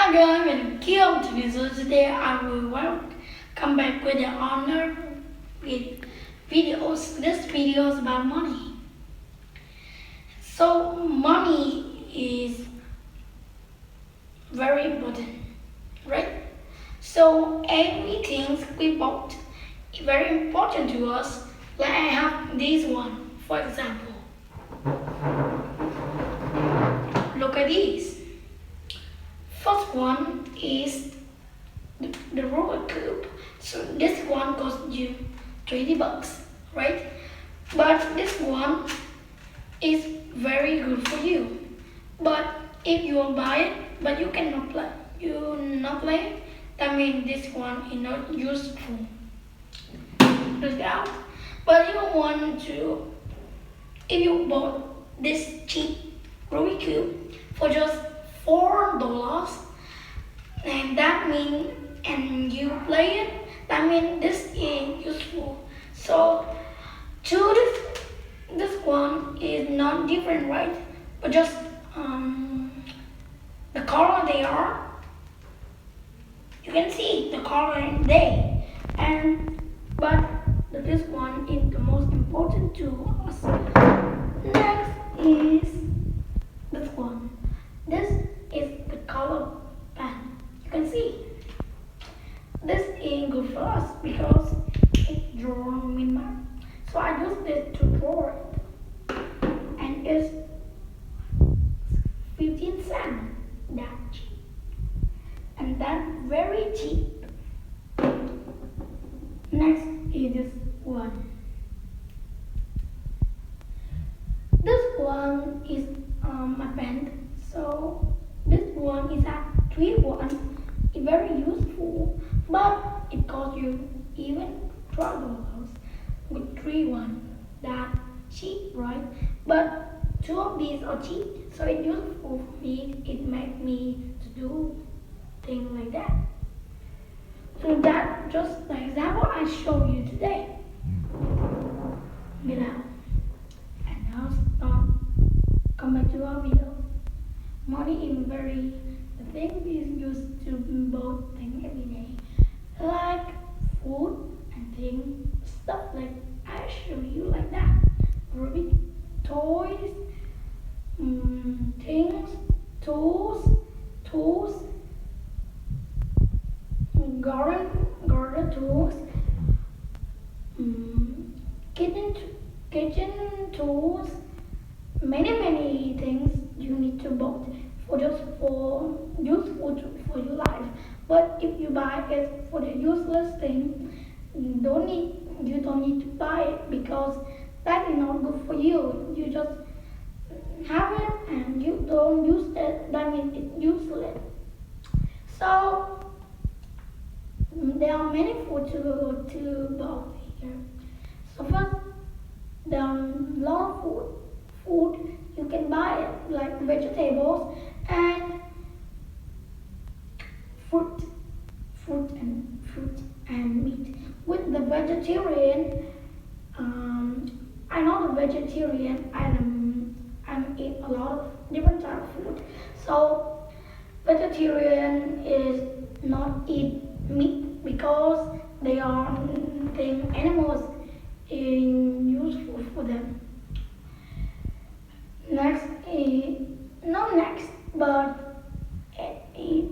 Hi guys, welcome to this. So today I will come back with another videos. This video is about money. So money is very important, right? So everything we bought is very important to us. Like I have this one, for example. Look at these. First one is the Rubik's Cube. So this one costs you 20 bucks, right? But this one is very good for you. But if you will buy it, but you cannot play, that means this one is not useful. Look out. But you want to, if you bought this cheap Rubik's Cube for just $4, and that means, and you play it, that means this is useful. So this one is not different, right? But just the color they are, you can see the color in there, and but this one is the most important to us. Next is this one. This is the color pen. You can see this is good for us because it draws with my. So I use this to draw it, and it's 15 cents. That cheap, and that's very cheap. Next is this one. This one is my pen. So this one is a 3-1. It's very useful, but it costs you even $12 with 3-1. That cheap, right? But two of these are cheap, so it's useful for me. It makes me to do things like that. So that's just the example I show you today. Now, and now start. Come back to our video. Money is the thing we use to both things every day, like food and things, stuff like I show you like that. Rubik, toys, things, tools, garden tools, kitchen tools, many things you need to buy for useful for your life. But if you buy it for the useless thing, you don't need to buy it because that is not good for you. You just have it and you don't use it, that means it's useless. So there are many food to buy here. So first, there are a lot of food you can buy it, like vegetables and fruit and meat. With the vegetarian, I'm not a vegetarian. I eat a lot of different type of food. So vegetarian is not eat meat because they are animals in useful for them. Next is not next, but is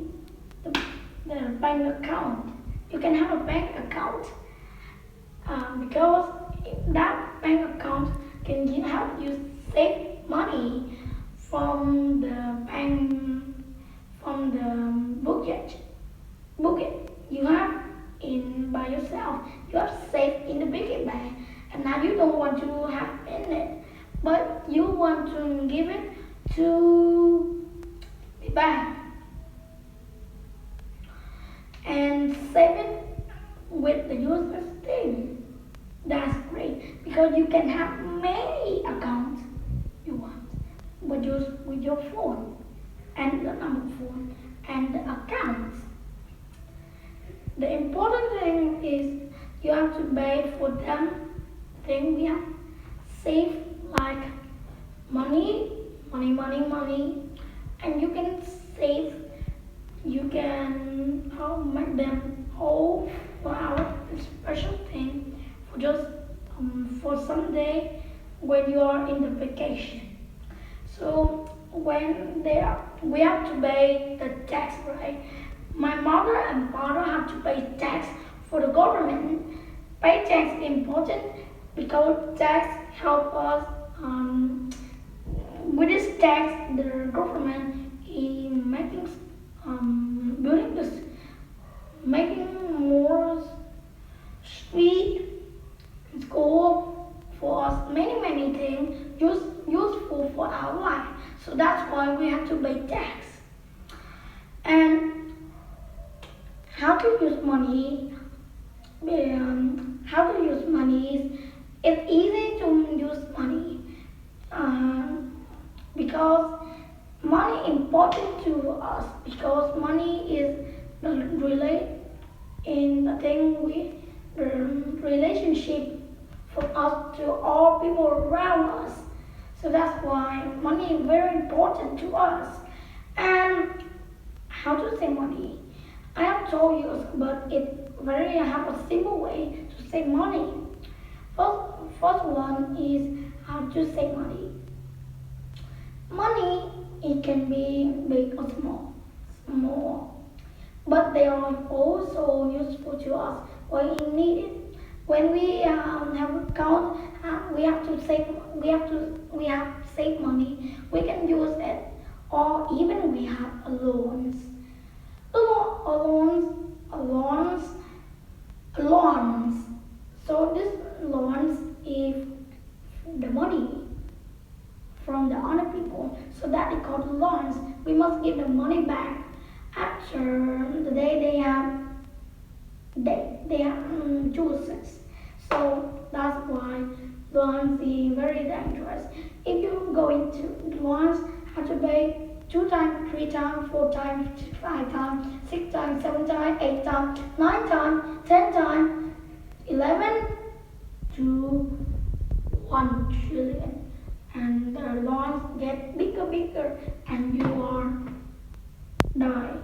the bank account. You can have a bank account because that bank account can help you save money from the bank, from the budget you have in by yourself. You have saved in the big bank, and now you don't want to have in it, but you want to give it to the bank and save it with the useless thing. That's great because you can have many accounts you want with your phone and the number phone and the accounts. The important thing is you have to pay for them thing we have saved, like money, and you can save, you can make them all for our special thing for just for someday when you are in the vacation. So when we have to pay the tax, right? My mother and father have to pay tax for the government. Pay tax is important because tax help us. With this tax, the government is making building this, making more street, school for us, many things useful for our life. So that's why we have to pay tax. And how to use money? How to use money is it's easy to use money because money important to us because money is the relate in the thing we the relationship from us to all people around us. So that's why money is very important to us. And how to save money? I have told you, but I have a simple way to save money. First one is how to save money. Money, it can be big or small, but they are also useful to us when we need it. When we have account, we have save money. We can use it, or even we have loans. Loans, loans. So this loans is the money from the other people. So that is called loans. We must give the money back after the day they have chooses. So that's why loans is very dangerous. If you go into loans, have to pay 2 times, 3 times, 4 times, 5 times, 6 times, 7 times, 8 times, 9 times, 10 times, 11 to 1 trillion. And the loans get bigger, and you are die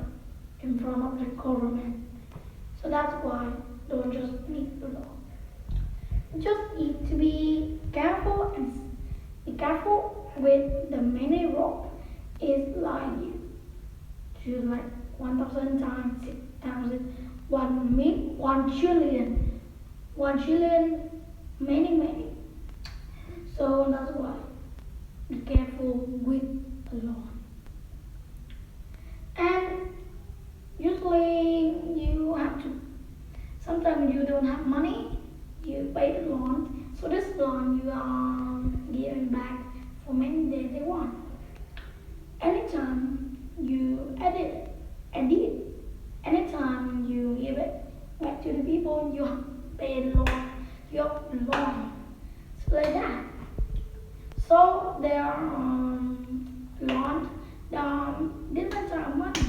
in front of the government. So that's why don't just need the law. Just need to be careful and be careful with the many rope is lying you to like 1,000 times, 6,000, 1 trillion, 1 trillion, many. So that's why be careful with the law. And usually you have to. Sometimes you don't have money, you pay the loan. So this loan you are giving back for many days they want. Anytime you edit, anytime you give it back to the people, you pay the loan, you have the loan. So like that. So there are loans, different type of money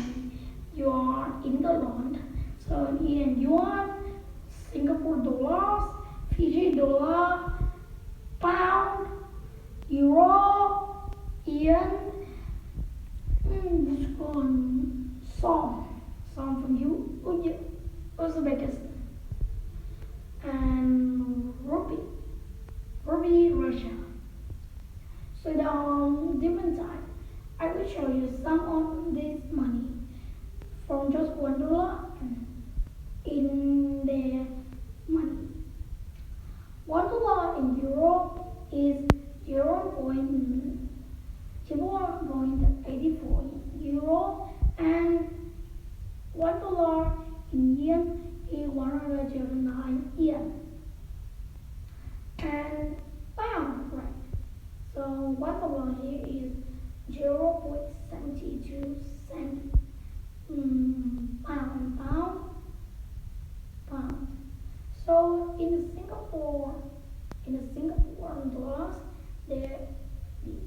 you are in the loan. So in yuan, Singapore dollars, Fiji dollar, pound, euro, yen, this one, song from Uzbekistan, and rupee Russia. So the different type. I will show you some of this money from just $1 in their money. $1 in Europe is 0.84 euro, and $1 in yen is 109 yen. And pound, right? So $1 here is 0.72 cent pound. So in the Singapore dollars, there is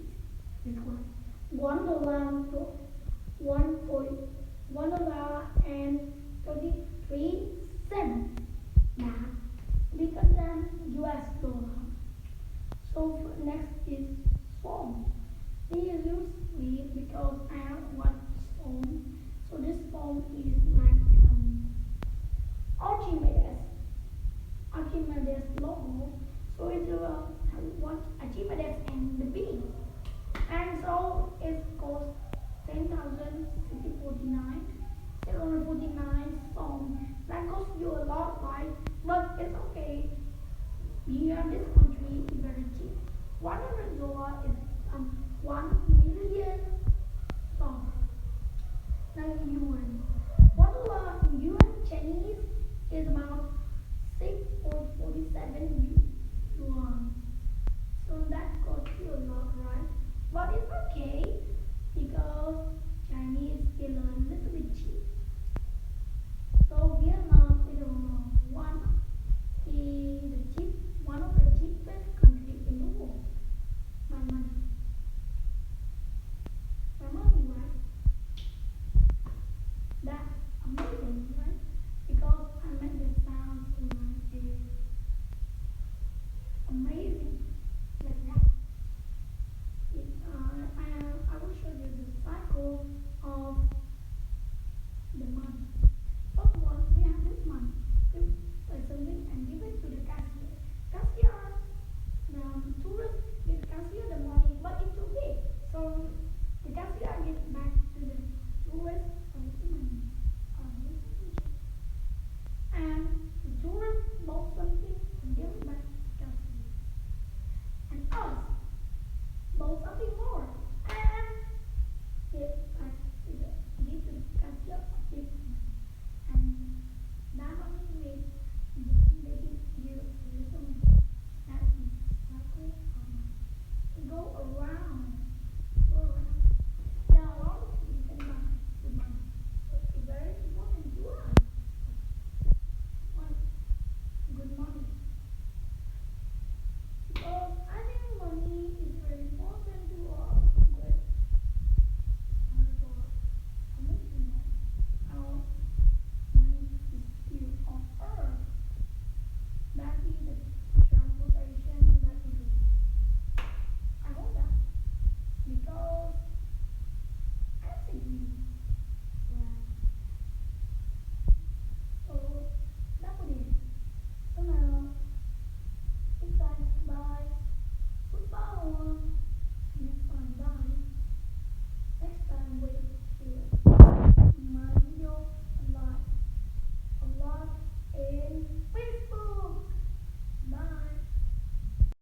this $1 and 33 cents. Now bigger than US dollar. So next is song. This is usually because I have one song yuan. $1 in yuan Chinese is about 6.47 yuan. So that costs you a lot, right? But it's okay because Chinese is a little bit cheap. So Vietnam is one of the cheapest countries in the world by money. By money, right? That's amazing, right? Because I make the sound when it's amazing like that. I will show you the cycle of the money. First one, we have this money. We buy something and give it to the cashier. Cashier, the tourist give cashier the money, but it's too big. So the cashier gives back to the tourist a little money. And the tourist bought something and give it back to the cashier. And us bought something more and give back to the give to the cashier a big money. And that only makes making you a little money. That is cycle of money. Go around, go around. There are a lot of things you can buy with money. But it's very important to us. Money, good money. Because I think money is very important to us. Good. Therefore, I need to know how money is still on earth. That is the transportation that we do. I hope that because I think you right. So that would it. So now it's time to buy football.